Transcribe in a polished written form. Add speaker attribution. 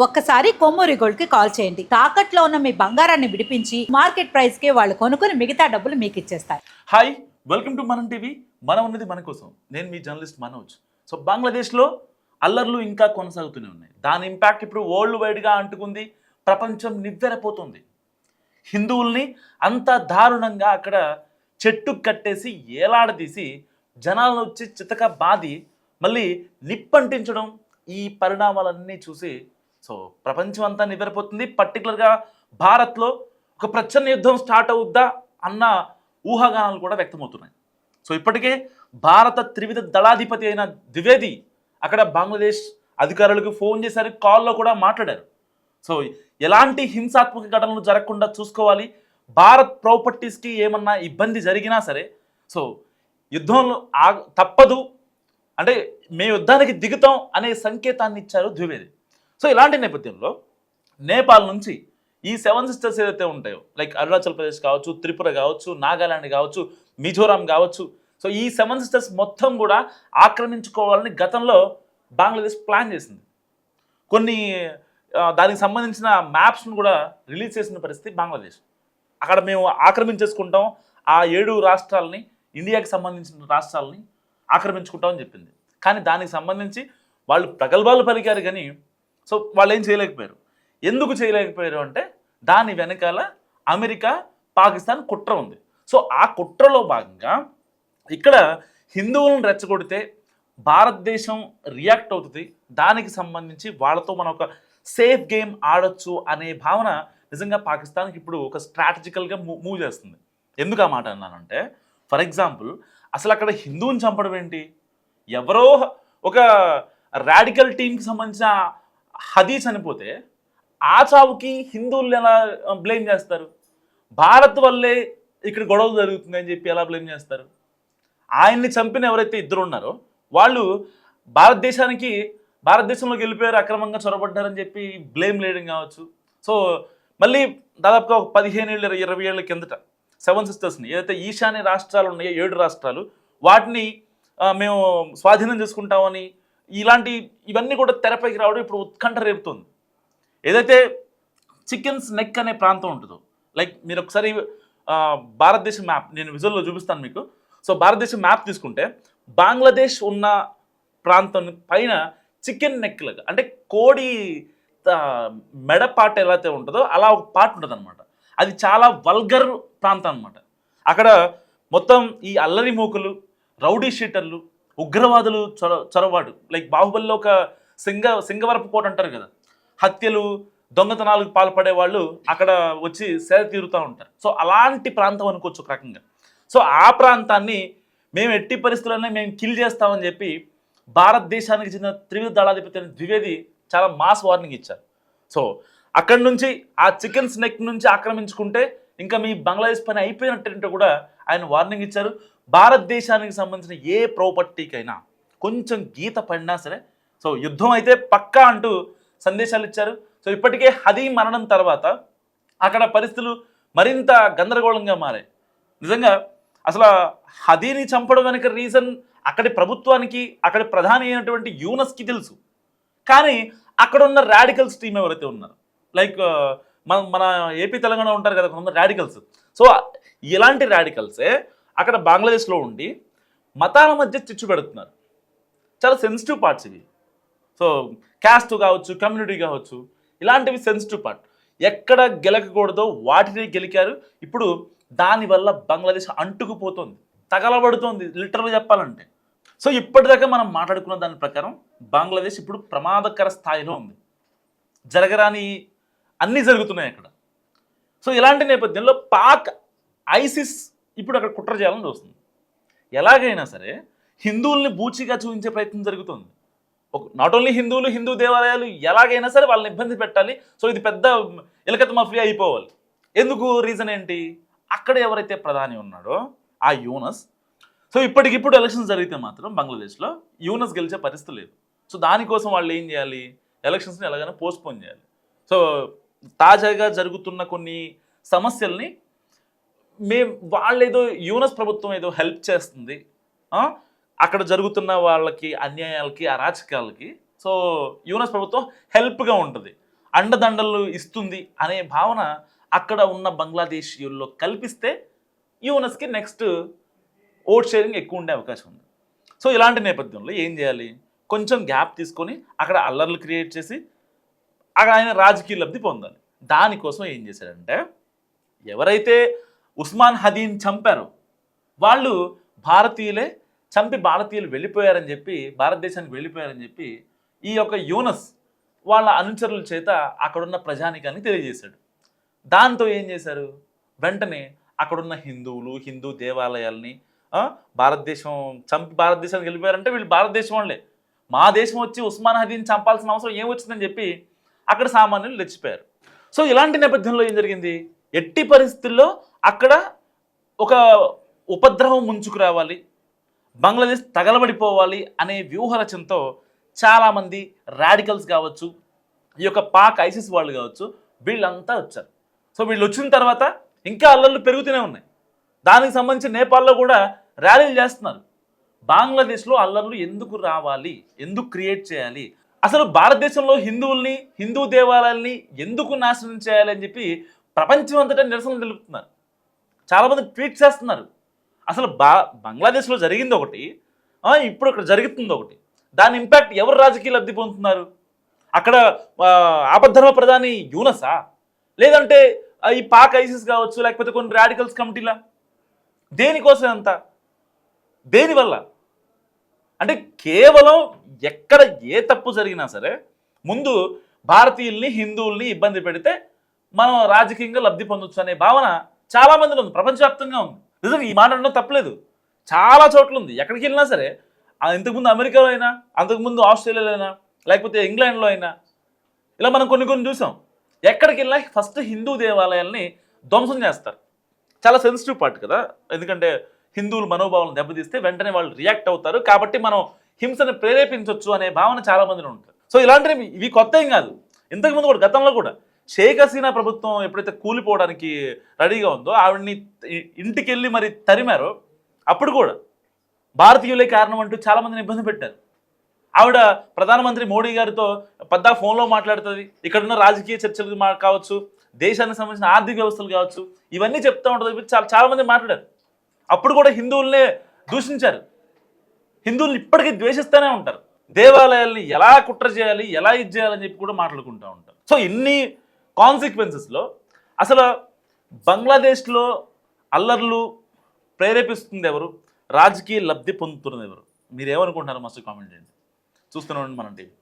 Speaker 1: ఒక్కసారి కొమ్మూరి గోల్డ్ కి కాల్ చేయండి. తాకట్లో ఉన్న మీ బంగారాన్ని విడిపించి మార్కెట్ ప్రైస్ కి వాళ్ళు కొనుక్కుని మిగతా డబ్బులు మీకు ఇచ్చేస్తారు.
Speaker 2: హాయ్, వెల్కమ్ టు మనం టీవీ. మనం ఉన్నది మన కోసం. నేను మీ జర్నలిస్ట్ మనోజ్. సో బంగ్లాదేశ్లో అల్లర్లు ఇంకా కొనసాగుతూనే ఉన్నాయి. దాని ఇంపాక్ట్ ఇప్పుడు వరల్డ్ వైడ్గా అంటుకుంది. ప్రపంచం నివ్వెరపోతుంది. హిందువుల్ని అంత దారుణంగా అక్కడ చెట్టు కట్టేసి ఏలాడదీసి జనాలను వచ్చి చితక బాది మళ్ళీ నిప్పంటించడం, ఈ పరిణామాలన్నీ చూసి సో ప్రపంచం అంతా నివ్వెరపోతుంది. పర్టికులర్గా భారత్లో ఒక ప్రచ్ఛన్న యుద్ధం స్టార్ట్ అవుద్దా అన్న ఊహాగానాలు కూడా వ్యక్తమవుతున్నాయి. సో ఇప్పటికే భారత త్రివిధ దళాధిపతి అయిన ద్వివేది అక్కడ బంగ్లాదేశ్ అధికారులకు ఫోన్ చేశారు, కాల్లో కూడా మాట్లాడారు. సో ఎలాంటి హింసాత్మక ఘటనలు జరగకుండా చూసుకోవాలి, భారత్ ప్రాపర్టీస్కి ఏమన్నా ఇబ్బంది జరిగినా సరే సో యుద్ధంలో తప్పదు, అంటే మేము యుద్ధానికి దిగుతాం అనే సంకేతాన్ని ఇచ్చారు ద్వివేది. సో ఇలాంటి నేపథ్యంలో నేపాల్ నుంచి ఈ 7 సిస్టర్స్ ఏదైతే ఉంటాయో, లైక్ అరుణాచల్ ప్రదేశ్ కావచ్చు, త్రిపుర కావచ్చు, నాగాలాండ్ కావచ్చు, మిజోరాం కావచ్చు, సో ఈ 7 సిస్టర్స్ మొత్తం కూడా ఆక్రమించుకోవాలని గతంలో బంగ్లాదేశ్ ప్లాన్ చేసింది. కొన్ని దానికి సంబంధించిన మ్యాప్స్ను కూడా రిలీజ్ చేసిన పరిస్థితి బంగ్లాదేశ్. అక్కడ మేము ఆక్రమించేసుకుంటాం, ఆ 7 రాష్ట్రాలని, ఇండియాకి సంబంధించిన రాష్ట్రాలని ఆక్రమించుకుంటామని చెప్పింది. కానీ దానికి సంబంధించి వాళ్ళు ప్రగల్భాలు పలికారు, కానీ సో వాళ్ళు ఏం చేయలేకపోయారు. ఎందుకు చేయలేకపోయారు అంటే దాని వెనకాల అమెరికా, పాకిస్తాన్ కుట్ర ఉంది. సో ఆ కుట్రలో భాగంగా ఇక్కడ హిందువులను రెచ్చగొడితే భారతదేశం రియాక్ట్ అవుతుంది, దానికి సంబంధించి వాళ్ళతో మనం ఒక సేఫ్ గేమ్ ఆడొచ్చు అనే భావన నిజంగా పాకిస్తాన్కి ఇప్పుడు ఒక స్ట్రాటజికల్గా మూవ్ చేస్తుంది. ఎందుకు ఆ మాట అన్నానంటే, ఫర్ ఎగ్జాంపుల్ అసలు అక్కడ హిందువుని చంపడం ఏంటి? ఎవరో ఒక రాడికల్ టీంకి సంబంధించిన హదీ చనిపోతే ఆ చావుకి హిందువులు ఎలా బ్లేమ్ చేస్తారు? భారత్ వల్లే ఇక్కడ గొడవలు జరుగుతుంది అని చెప్పి ఎలా బ్లేమ్ చేస్తారు? ఆయన్ని చంపిన ఎవరైతే ఇద్దరు ఉన్నారో వాళ్ళు భారతదేశంలోకి వెళ్ళిపోయారు, అక్రమంగా చొరబడ్డారని చెప్పి బ్లేమ్ లేయడం కావచ్చు. సో మళ్ళీ దాదాపుగా ఒక 15 ఏళ్ళు 20 ఏళ్ళ కిందట 7 సిస్టర్స్ని ఏదైతే ఈశాన్య రాష్ట్రాలు ఉన్నాయో 7 రాష్ట్రాలు, వాటిని మేము స్వాధీనం చేసుకుంటామని ఇవన్నీ కూడా తెరపైకి రావడం ఇప్పుడు ఉత్కంఠ రేపుతుంది. ఏదైతే చికెన్స్ నెక్ అనే ప్రాంతం ఉంటుందో, లైక్ మీరు ఒకసారి భారతదేశం మ్యాప్ నేను విజువల్లో చూపిస్తాను మీకు. సో భారతదేశం మ్యాప్ తీసుకుంటే బంగ్లాదేశ్ ఉన్న ప్రాంతం పైన చికెన్ నెక్ లాగా, అంటే కోడి మెడ పార్ట్ ఎలా అయితే ఉంటుందో అలా ఒక పార్ట్ ఉంటుంది అనమాట. అది చాలా వల్గర్ ప్రాంతం అనమాట. అక్కడ మొత్తం ఈ అల్లరి మూకలు, రౌడీ షీటర్లు, ఉగ్రవాదులు చొరవాడు, లైక్ బాహుబలిలో ఒక సింగవరపు కోట అంటారు కదా, హత్యలు, దొంగతనాలకు పాల్పడే వాళ్ళు అక్కడ వచ్చి సేద తీరుతూ ఉంటారు. సో అలాంటి ప్రాంతం అనుకోవచ్చు ఒక రకంగా. సో ఆ ప్రాంతాన్ని మేము ఎట్టి పరిస్థితుల్లోనే మేము కిల్ చేస్తామని చెప్పి భారతదేశానికి చెందిన త్రివిధ దళాధిపతి ద్వివేది చాలా మాస్ వార్నింగ్ ఇచ్చారు. సో అక్కడి నుంచి ఆ చికెన్స్ నెక్ నుంచి ఆక్రమించుకుంటే ఇంకా మీ బంగ్లాదేశ్ పని అయిపోయినట్టు కూడా ఆయన వార్నింగ్ ఇచ్చారు. భారతదేశానికి సంబంధించిన ఏ ప్రాపర్టీకైనా కొంచెం గీత పడినా సరే సో యుద్ధం అయితే పక్కా అంటూ సందేశాలు ఇచ్చారు. సో ఇప్పటికే హదీ మరణం తర్వాత అక్కడ పరిస్థితులు మరింత గందరగోళంగా మారాయి. నిజంగా అసలు హదీని చంపడం వెనక రీజన్ అక్కడి ప్రభుత్వానికి, అక్కడి ప్రధాని అయినటువంటి యూనస్కి తెలుసు. కానీ అక్కడ ఉన్న రాడికల్స్ టీం ఎవరైతే ఉన్నారు, లైక్ మన ఏపీ తెలంగాణ ఉంటారు కదా కొంతమంది రాడికల్స్, సో ఇలాంటి రాడికల్సే అక్కడ బంగ్లాదేశ్లో ఉండి మతాల మధ్య చిచ్చు పెడుతున్నారు. చాలా సెన్సిటివ్ పార్ట్స్ ఇవి. సో క్యాస్ట్ కావచ్చు, కమ్యూనిటీ కావచ్చు, ఇలాంటివి సెన్సిటివ్ పార్ట్. ఎక్కడ గెలకకూడదో వాటిని గెలికారు. ఇప్పుడు దానివల్ల బంగ్లాదేశ్ అంటుకుపోతుంది, తగలబడుతుంది లిటరల్గా చెప్పాలంటే. సో ఇప్పటిదాకా మనం మాట్లాడుకున్న దాని ప్రకారం బంగ్లాదేశ్ ఇప్పుడు ప్రమాదకర స్థాయిలో ఉంది. జరగరాని అన్నీ జరుగుతున్నాయి అక్కడ. సో ఇలాంటి నేపథ్యంలో పాక్ ఐసిస్ ఇప్పుడు అక్కడ కుట్ర చేయాలని చూస్తుంది. ఎలాగైనా సరే హిందువుల్ని బూచిగా చూపించే ప్రయత్నం జరుగుతుంది. నాట్ ఓన్లీ హిందువులు, హిందూ దేవాలయాలు, ఎలాగైనా సరే వాళ్ళని ఇబ్బంది పెట్టాలి. సో ఇది పెద్ద ఇలకత మాఫియా అయిపోవాలి. ఎందుకు? రీజన్ ఏంటి? అక్కడ ఎవరైతే ప్రధాని ఉన్నాడో ఆ యూనస్, సో ఇప్పటికిప్పుడు ఎలక్షన్స్ జరిగితే మాత్రం బంగ్లాదేశ్లో యూనస్ గెలిచే పరిస్థితి లేదు. సో దానికోసం వాళ్ళు ఏం చేయాలి? ఎలక్షన్స్ని ఎలాగైనా పోస్ట్పోన్ చేయాలి. సో తాజాగా జరుగుతున్న కొన్ని సమస్యల్ని వాళ్ళేదో యూనస్ ప్రభుత్వం ఏదో హెల్ప్ చేస్తుంది, అక్కడ జరుగుతున్న వాళ్ళకి అన్యాయాలకి, అరాచకాలకి సో యూనస్ ప్రభుత్వం హెల్ప్గా ఉంటుంది. అండదండలు ఇస్తుంది అనే భావన అక్కడ ఉన్న బంగ్లాదేశీయుల్లో కల్పిస్తే యూనస్కి నెక్స్ట్ ఓట్ షేరింగ్ ఎక్కువ ఉండే అవకాశం ఉంది. సో ఇలాంటి నేపథ్యంలో ఏం చేయాలి, కొంచెం గ్యాప్ తీసుకొని అక్కడ అల్లర్లు క్రియేట్ చేసి అక్కడ ఆయన రాజకీయ లబ్ధి పొందాలి. దానికోసం ఏం చేశాడంటే, ఎవరైతే ఉస్మాన్ హదీన్ చంపారో వాళ్ళు భారతీయులే, చంపి భారతీయులు వెళ్ళిపోయారని చెప్పి, భారతదేశానికి వెళ్ళిపోయారని చెప్పి ఈ యొక్క యూనస్ వాళ్ళ అనుచరుల చేత అక్కడున్న ప్రజానికాన్ని తెలియజేశాడు. దాంతో ఏం చేశారు, వెంటనే అక్కడున్న హిందువులు, హిందూ దేవాలయాల్ని భారతదేశం చంపి భారతదేశానికి వెళ్ళిపోయారంటే వీళ్ళు భారతదేశం వాళ్ళే, మా దేశం వచ్చి ఉస్మాన్ హదీన్ చంపాల్సిన అవసరం ఏమొచ్చిందని చెప్పి అక్కడ సామాన్యులు రెచ్చిపోయారు. సో ఇలాంటి నేపథ్యంలో ఏం జరిగింది, ఎట్టి పరిస్థితుల్లో అక్కడ ఒక ఉపద్రవం ముంచుకు రావాలి, బంగ్లాదేశ్ తగలబడిపోవాలి అనే వ్యూహరచనతో చాలామంది రాడికల్స్ కావచ్చు, ఈ యొక్క పాక్ ఐసిస్ వాళ్ళు కావచ్చు, వీళ్ళంతా వచ్చారు. సో వీళ్ళు వచ్చిన తర్వాత ఇంకా అల్లర్లు పెరుగుతూనే ఉన్నాయి. దానికి సంబంధించి నేపాల్లో కూడా ర్యాలీలు చేస్తున్నారు. బంగ్లాదేశ్లో అల్లర్లు ఎందుకు రావాలి, ఎందుకు క్రియేట్ చేయాలి, అసలు భారతదేశంలో హిందువుల్ని, హిందూ దేవాలయాల్ని ఎందుకు నాశనం చేయాలి అని చెప్పి ప్రపంచం అంతటా నిరసనలు తెలుపుతున్నారు. చాలామంది ట్వీట్ చేస్తున్నారు. అసలు బంగ్లాదేశ్లో జరిగింది ఒకటి, ఇప్పుడు ఇక్కడ జరుగుతుంది ఒకటి. దాని ఇంపాక్ట్ ఎవరు రాజకీయ లబ్ధి పొందుతున్నారు, అక్కడ ఆపద్ధర్మ ప్రధాని యూనసా, లేదంటే ఈ పాక్ ఐసిస్ కావచ్చు, లేకపోతే కొన్ని రాడికల్స్ కమిటీలా, దేనికోసం అంత, దేనివల్ల అంటే కేవలం ఎక్కడ ఏ తప్పు జరిగినా సరే ముందు భారతీయుల్ని, హిందువుల్ని ఇబ్బంది పెడితే మనం రాజకీయంగా లబ్ధి పొందొచ్చు అనే భావన చాలామందిలో ఉంది, ప్రపంచవ్యాప్తంగా ఉంది. నిజంగా ఈ మాట అనడం తప్పలేదు, చాలా చోట్ల ఉంది. ఎక్కడికి వెళ్ళినా సరే, ఇంతకుముందు అమెరికాలో అయినా, అంతకుముందు ఆస్ట్రేలియాలో అయినా, లేకపోతే ఇంగ్లాండ్లో అయినా, ఇలా మనం కొన్ని చూసాం. ఎక్కడికి వెళ్ళినా ఫస్ట్ హిందూ దేవాలయాల్ని ధ్వంసం చేస్తారు. చాలా సెన్సిటివ్ పార్ట్ కదా, ఎందుకంటే హిందువుల మనోభావాలను దెబ్బతీస్తే వెంటనే వాళ్ళు రియాక్ట్ అవుతారు, కాబట్టి మనం హింసను ప్రేరేపించవచ్చు అనే భావన చాలా మందిలో ఉంటుంది. సో ఇలాంటివి ఇవి కొత్త ఏం కాదు, ఇంతకుముందు కూడా గతంలో కూడా షేక్ హసీనా ప్రభుత్వం ఎప్పుడైతే కూలిపోవడానికి రెడీగా ఉందో ఆవిడని ఇంటికి వెళ్ళి మరి తరిమారో అప్పుడు కూడా భారతీయులే కారణం అంటూ చాలామందిని ఇబ్బంది పెట్టారు. ఆవిడ ప్రధానమంత్రి మోడీ గారితో పెద్ద ఫోన్లో మాట్లాడుతుంది, ఇక్కడున్న రాజకీయ చర్చలు కావచ్చు, దేశానికి సంబంధించిన ఆర్థిక వ్యవస్థలు కావచ్చు, ఇవన్నీ చెప్తూ ఉంటుంది. చాలామంది మాట్లాడారు. అప్పుడు కూడా హిందువులనే దూషించారు, హిందువుల్ని ఇప్పటికీ ద్వేషిస్తూనే ఉంటారు. దేవాలయాల్ని ఎలా కుట్ర చేయాలి, ఎలా ఇది చేయాలని చెప్పి కూడా మాట్లాడుకుంటూ ఉంటారు. సో ఇన్ని కాన్సిక్వెన్సెస్లో అసలు బంగ్లాదేశ్లో అల్లర్లు ప్రేరేపిస్తుంది ఎవరు, రాజకీయ లబ్ధి పొందుతున్నది ఎవరు, మీరేమనుకుంటున్నారు మస్తు కామెంట్ చేయండి. చూస్తూనే ఉండండి మన టీవీ.